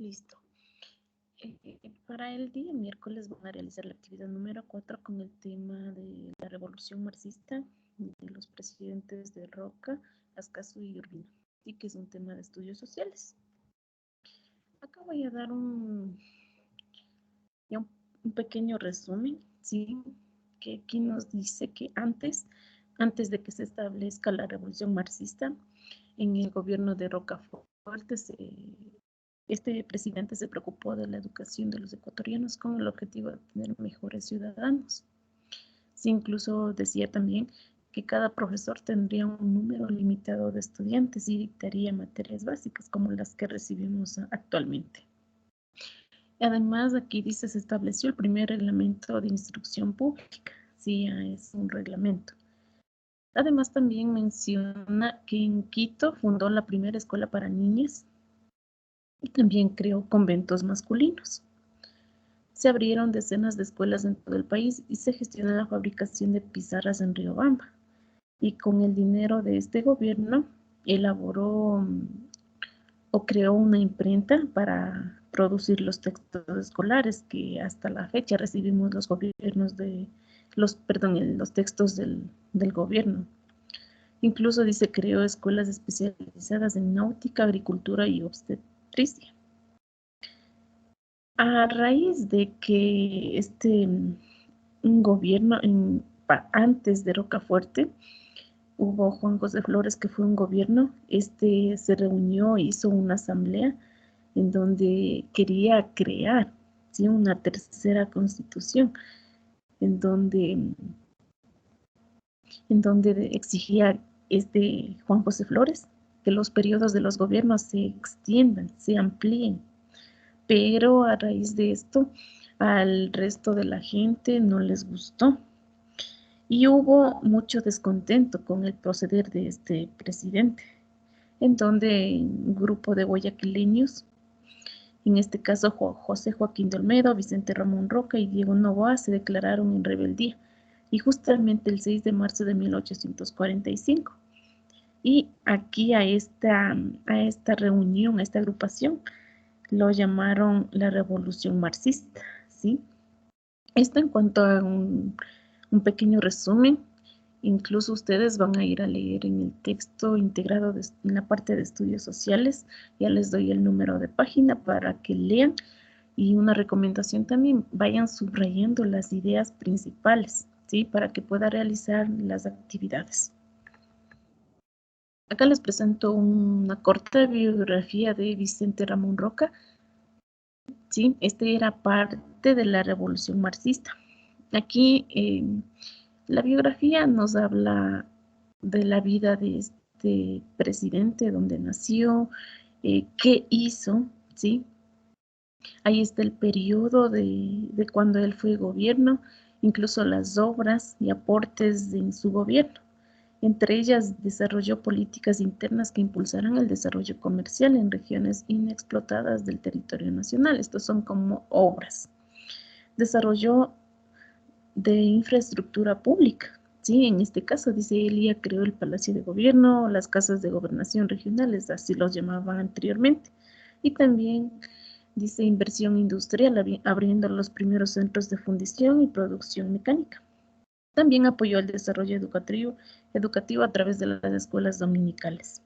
Listo. Para el día miércoles van a realizar la actividad número 4 con el tema de la revolución marxista de los presidentes de Roca, Ascaso y Urbina, y que es un tema de estudios sociales. Acá voy a dar un pequeño resumen, ¿sí? Que aquí nos dice que antes de que se establezca la revolución marxista, en el gobierno de Rocafuerte, este presidente se preocupó de la educación de los ecuatorianos con el objetivo de tener mejores ciudadanos. Sí, incluso decía también que cada profesor tendría un número limitado de estudiantes y dictaría materias básicas como las que recibimos actualmente. Además, aquí dice, se estableció el primer reglamento de instrucción pública. Sí, es un reglamento. Además, también menciona que en Quito fundó la primera escuela para niñas y también creó conventos masculinos. Se abrieron decenas de escuelas en todo el país y se gestionó la fabricación de pizarras en Riobamba. Y con el dinero de este gobierno elaboró o creó una imprenta para producir los textos escolares que hasta la fecha recibimos los gobiernos los textos del gobierno. Incluso dice creó escuelas especializadas en náutica, agricultura y obstetricia. A raíz de que un gobierno antes de Rocafuerte hubo Juan José Flores, que fue un gobierno, se reunió, hizo una asamblea en donde quería crear, ¿sí?, una tercera constitución, en donde exigía Juan José Flores que los periodos de los gobiernos se extiendan, se amplíen. Pero a raíz de esto, al resto de la gente no les gustó. Y hubo mucho descontento con el proceder de este presidente, en donde un grupo de guayaquileños, en este caso José Joaquín de Olmedo, Vicente Ramón Roca y Diego Noboa, se declararon en rebeldía, y justamente el 6 de marzo de 1845. Y aquí a esta reunión, a esta agrupación, lo llamaron la Revolución Marxista, ¿sí? Esto en cuanto a un pequeño resumen. Incluso ustedes van a ir a leer en el texto integrado en la parte de estudios sociales. Ya les doy el número de página para que lean. Y una recomendación también, vayan subrayando las ideas principales, ¿sí?, para que pueda realizar las actividades. Acá les presento una corta biografía de Vicente Ramón Roca. Sí, era parte de la Revolución Marxista. Aquí la biografía nos habla de la vida de este presidente, dónde nació, qué hizo, ¿sí? Ahí está el periodo de cuando él fue gobierno, incluso las obras y aportes en su gobierno. Entre ellas, desarrolló políticas internas que impulsaron el desarrollo comercial en regiones inexplotadas del territorio nacional. Estos son como obras. Desarrollo de infraestructura pública. Sí, en este caso, dice, él ya creó el Palacio de Gobierno, las casas de gobernación regionales, así los llamaban anteriormente. Y también dice inversión industrial, abriendo los primeros centros de fundición y producción mecánica. También apoyó el desarrollo educativo a través de las escuelas dominicales.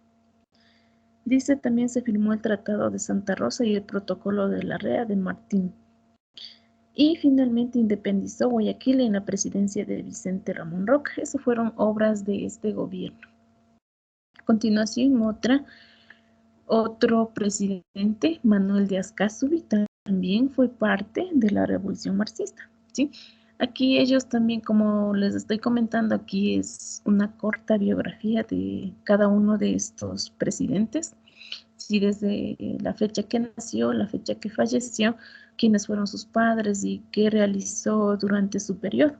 Dice, también se firmó el Tratado de Santa Rosa y el Protocolo de la Rea de Martín. Y finalmente independizó Guayaquil en la presidencia de Vicente Ramón Roca. Esas fueron obras de este gobierno. A continuación, otro presidente, Manuel de Ascasubi, también fue parte de la Revolución Marxista, ¿sí? Aquí ellos también, como les estoy comentando, aquí es una corta biografía de cada uno de estos presidentes, ¿sí?, desde la fecha que nació, la fecha que falleció, quiénes fueron sus padres y qué realizó durante su periodo.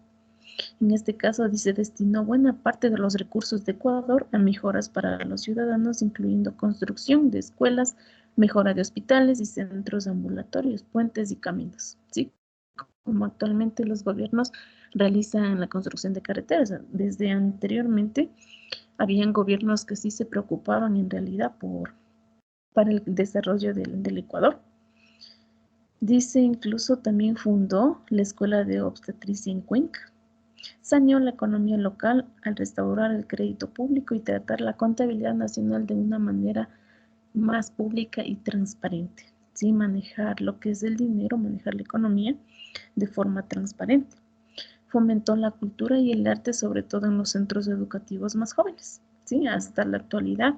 En este caso, dice, destinó buena parte de los recursos de Ecuador a mejoras para los ciudadanos, incluyendo construcción de escuelas, mejora de hospitales y centros ambulatorios, puentes y caminos, ¿sí?, como actualmente los gobiernos realizan la construcción de carreteras. Desde anteriormente habían gobiernos que sí se preocupaban en realidad para el desarrollo del Ecuador. Dice incluso también fundó la Escuela de Obstetricia en Cuenca. Saneó la economía local al restaurar el crédito público y tratar la contabilidad nacional de una manera más pública y transparente. ¿Sí? Manejar lo que es el dinero, manejar la economía de forma transparente. Fomentó la cultura y el arte, sobre todo en los centros educativos más jóvenes. ¿Sí? Hasta la actualidad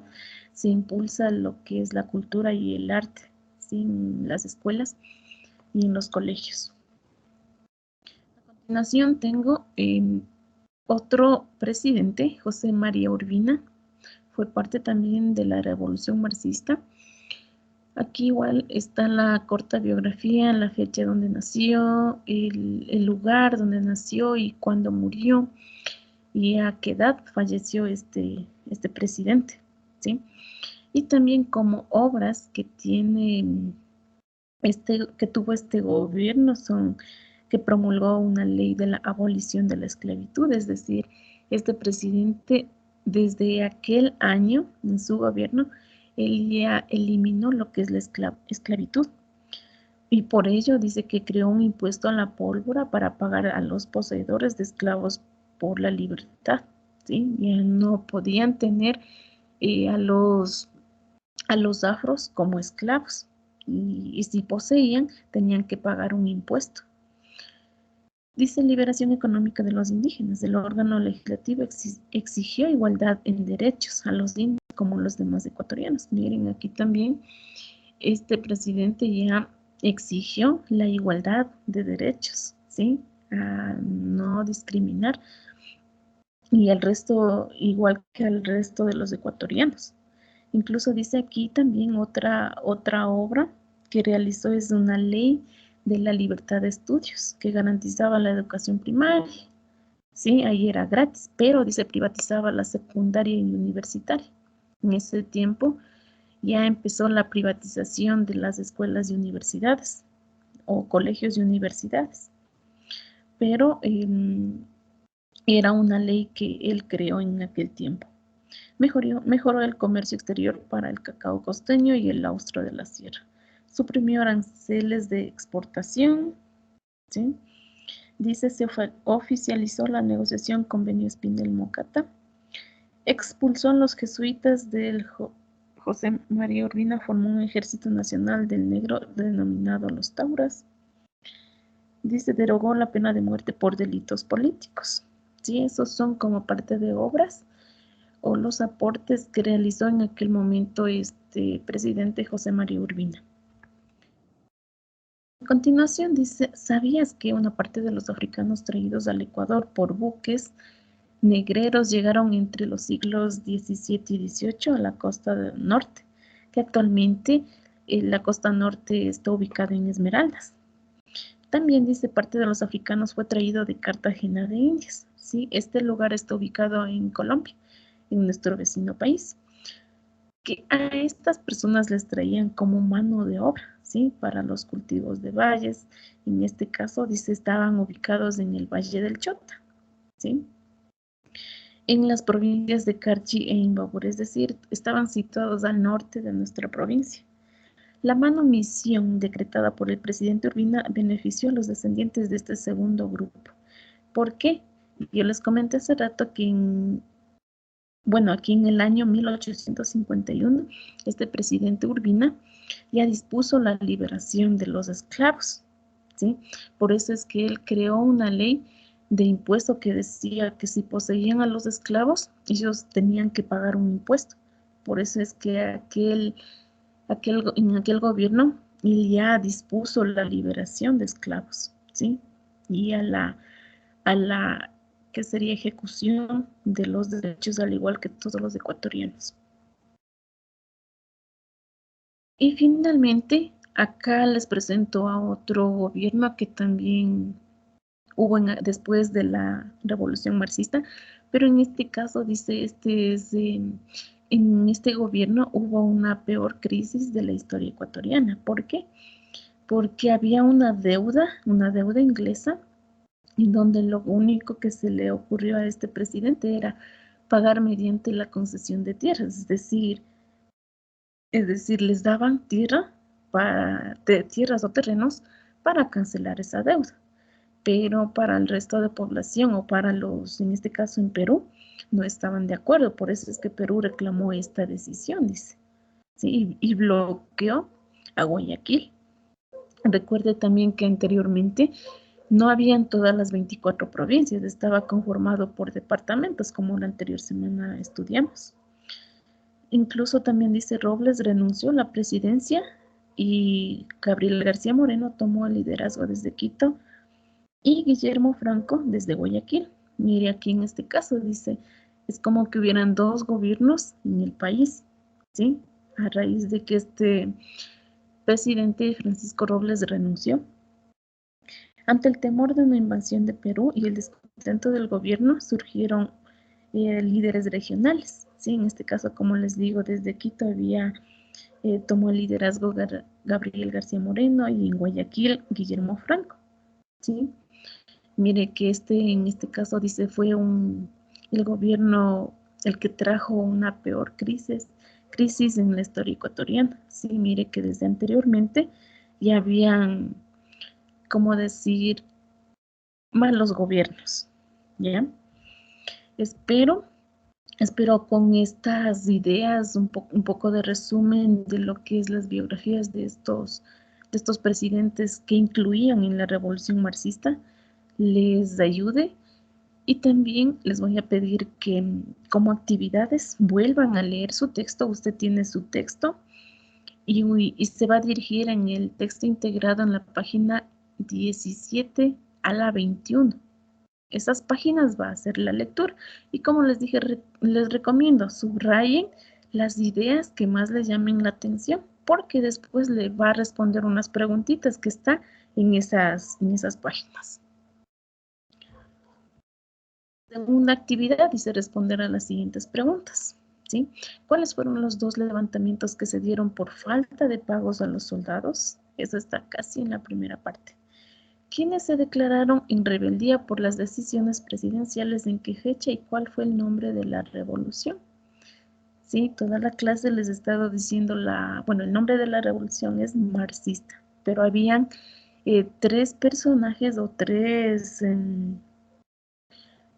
se impulsa lo que es la cultura y el arte, ¿sí? En las escuelas y en los colegios. A continuación tengo otro presidente, José María Urbina. Fue parte también de la Revolución Marxista. Aquí igual está la corta biografía, la fecha donde nació, el lugar donde nació y cuándo murió y a qué edad falleció este presidente, ¿sí? Y también como obras que tiene que tuvo este gobierno son que promulgó una ley de la abolición de la esclavitud, es decir, este presidente desde aquel año en su gobierno, él ya eliminó lo que es la esclavitud. Y por ello dice que creó un impuesto a la pólvora para pagar a los poseedores de esclavos por la libertad, ¿sí? Ya no podían tener a los afros como esclavos y si poseían tenían que pagar un impuesto. Dice liberación económica de los indígenas. El órgano legislativo exigió igualdad en derechos a los indígenas como los demás ecuatorianos. Miren, aquí también este presidente ya exigió la igualdad de derechos, ¿sí? A no discriminar y el resto, igual que al resto de los ecuatorianos. Incluso dice aquí también otra obra que realizó es una ley de la libertad de estudios que garantizaba la educación primaria. Sí, ahí era gratis, pero dice privatizaba la secundaria y universitaria. En ese tiempo ya empezó la privatización de las escuelas y universidades o colegios y universidades, pero era una ley que él creó en aquel tiempo. Mejoró el comercio exterior para el cacao costeño y el austro de la sierra. Suprimió aranceles de exportación, ¿sí? Dice, se oficializó la negociación convenio Espinel-Mocata. Expulsó a los jesuitas del José María Urbina, formó un ejército nacional del negro denominado los Tauras. Dice, derogó la pena de muerte por delitos políticos. Sí, esos son como parte de obras o los aportes que realizó en aquel momento este presidente José María Urbina. A continuación dice, ¿sabías que una parte de los africanos traídos al Ecuador por buques negreros llegaron entre los siglos XVII y XVIII a la costa del norte? Que actualmente la costa norte está ubicada en Esmeraldas. También dice, parte de los africanos fue traído de Cartagena de Indias. ¿Sí? Este lugar está ubicado en Colombia, en nuestro vecino país. Que a estas personas les traían como mano de obra, ¿sí? Para los cultivos de valles. En este caso, dice, estaban ubicados en el Valle del Chota, ¿sí? En las provincias de Carchi e Imbabura, es decir, estaban situados al norte de nuestra provincia. La manumisión decretada por el presidente Urbina benefició a los descendientes de este segundo grupo. ¿Por qué? Yo les comenté hace rato que aquí en el año 1851, este presidente Urbina ya dispuso la liberación de los esclavos, ¿sí? Por eso es que él creó una ley de impuesto que decía que si poseían a los esclavos, ellos tenían que pagar un impuesto. Por eso es que en aquel gobierno él ya dispuso la liberación de esclavos, ¿sí? Y a la que sería ejecución de los derechos al igual que todos los ecuatorianos. Y finalmente, acá les presento a otro gobierno que también hubo después de la Revolución Marxista, pero en este caso dice, en este gobierno hubo una peor crisis de la historia ecuatoriana. ¿Por qué? Porque había una deuda inglesa, en donde lo único que se le ocurrió a este presidente era pagar mediante la concesión de tierras, es decir, les daban tierra de tierras o terrenos para cancelar esa deuda. Pero para el resto de población o para los, en este caso en Perú, no estaban de acuerdo. Por eso es que Perú reclamó esta decisión, dice, ¿sí? Y bloqueó a Guayaquil. Recuerde también que anteriormente no habían todas las 24 provincias, estaba conformado por departamentos, como la anterior semana estudiamos. Incluso también dice Robles renunció a la presidencia y Gabriel García Moreno tomó el liderazgo desde Quito y Guillermo Franco desde Guayaquil. Mire aquí en este caso dice, es como que hubieran dos gobiernos en el país, ¿sí? A raíz de que este presidente Francisco Robles renunció. Ante el temor de una invasión de Perú y el descontento del gobierno, surgieron líderes regionales. ¿Sí? En este caso, como les digo, desde Quito tomó el liderazgo Gabriel García Moreno y en Guayaquil Guillermo Franco. ¿Sí? Mire que en este caso dice fue el gobierno el que trajo una peor crisis en la historia ecuatoriana. Sí, mire que desde anteriormente ya habían, como decir, malos gobiernos, ¿ya? Espero, espero con estas ideas, un poco de resumen de lo que es las biografías de estos presidentes que incluían en la revolución marxista, les ayude. Y también les voy a pedir que como actividades vuelvan a leer su texto. Usted tiene su texto y se va a dirigir en el texto integrado en la página 17 a la 21. Esas páginas va a ser la lectura. Y como les dije, les recomiendo, subrayen las ideas que más les llamen la atención, porque después le va a responder unas preguntitas que están en esas páginas. Segunda actividad dice responder a las siguientes preguntas. ¿Sí? ¿Cuáles fueron los 2 levantamientos que se dieron por falta de pagos a los soldados? Eso está casi en la primera parte. ¿Quiénes se declararon en rebeldía por las decisiones presidenciales? ¿En qué fecha y cuál fue el nombre de la revolución? Sí, toda la clase les he estado diciendo el nombre de la revolución es marxista, pero habían 3 personajes o 3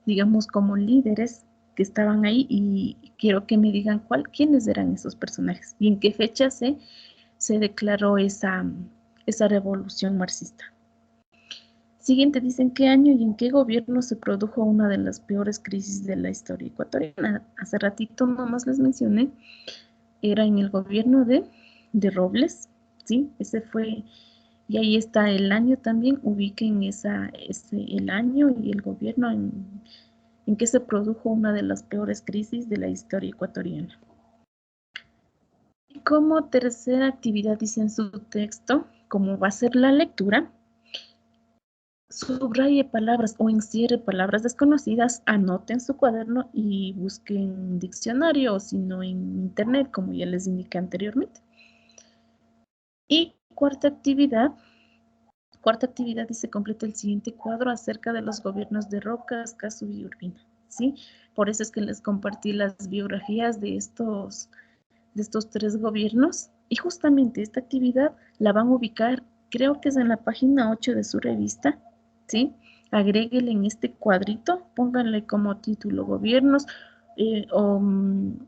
digamos, como líderes que estaban ahí y quiero que me digan quiénes eran esos personajes y en qué fecha se declaró esa revolución marxista. Siguiente, dicen qué año y en qué gobierno se produjo una de las peores crisis de la historia ecuatoriana. Hace ratito nomás les mencioné, era en el gobierno de Robles, ¿sí? Ese fue, y ahí está el año también, ubiquen el año y el gobierno en que se produjo una de las peores crisis de la historia ecuatoriana. Y como tercera actividad dice en su texto, como va a ser la lectura, subraye palabras o encierre palabras desconocidas, anote en su cuaderno y busque en diccionario o si no en internet, como ya les indiqué anteriormente. Y cuarta actividad dice completa el siguiente cuadro acerca de los gobiernos de Roca, Escazú y Urbina. ¿Sí? Por eso es que les compartí las biografías de estos 3 gobiernos y justamente esta actividad la van a ubicar, creo que es en la página 8 de su revista, ¿sí? Agréguele en este cuadrito, pónganle como título gobiernos en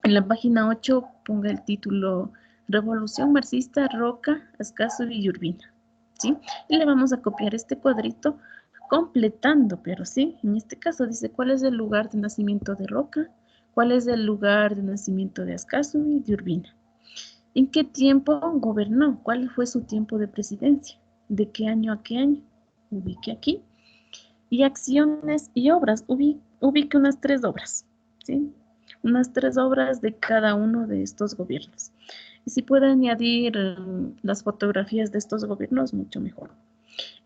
la página 8 ponga el título Revolución Marxista, Roca, Escazú y Urbina, ¿sí? Y le vamos a copiar este cuadrito completando, pero sí, en este caso dice cuál es el lugar de nacimiento de Roca, cuál es el lugar de nacimiento de Escazú y de Urbina. ¿En qué tiempo gobernó? ¿Cuál fue su tiempo de presidencia? ¿De qué año a qué año? Ubique aquí. Y acciones y obras. Ubique unas 3 obras, ¿sí? Unas 3 obras de cada uno de estos gobiernos. Y si puede añadir las fotografías de estos gobiernos, mucho mejor.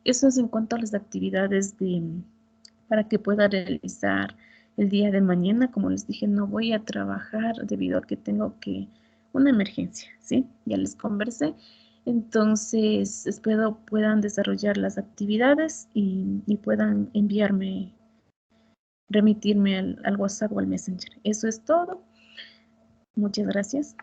Eso es en cuanto a las actividades para que pueda realizar el día de mañana. Como les dije, no voy a trabajar debido a que tengo una emergencia, ¿sí? Ya les conversé. Entonces, espero puedan desarrollar las actividades y puedan remitirme al WhatsApp o al Messenger. Eso es todo. Muchas gracias.